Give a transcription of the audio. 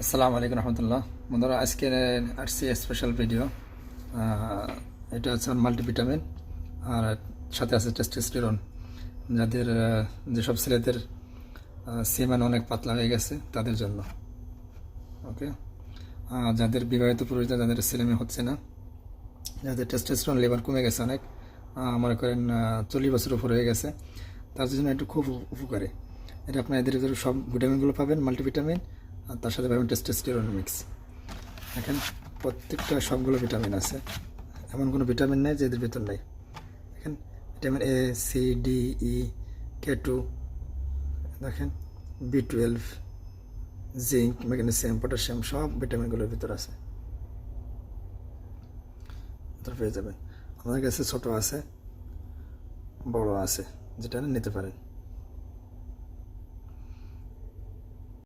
আসসালামু আলাইকুম রহমতুল্লাহ। বন্ধুরা, আজকে আসছি স্পেশাল ভিডিও। এটা হচ্ছে মাল্টিভিটামিন, আর সাথে আছে টেস্টোস্টেরন। যাদের যেসব ছেলেদের সেমেন অনেক পাতলা হয়ে গেছে তাদের জন্য। ওকে, যাদের বিবাহিত পুরুষদের যাদের ছেলেমেয়ে হচ্ছে না, যাদের টেস্টোস্টেরন লেভেল কমে গেছে অনেক, মনে করেন 40 বছর উপর হয়ে গেছে, তার জন্য একটু খুব উপকারী। এটা আপনার এদের ভিতরে সব ভিটামিনগুলো পাবেন, মাল্টিভিটামিন, আর তার সাথে পাবেন টেস্টোস্টেরন মিক্স। দেখেন, প্রত্যেকটা সবগুলো ভিটামিন আছে, এমন কোনো ভিটামিন নেই যে এদের ভিতর নেই। দেখেন, vitamin A, C, D, E, K2, দেখেন B12, জিঙ্ক, ম্যাগনেসিয়াম, পটাশিয়াম, সব ভিটামিনগুলোর ভিতর আছে, পেয়ে যাবেন। আমাদের কাছে ছোট আছে, বড় আছে, যেটা নিতে পারেন।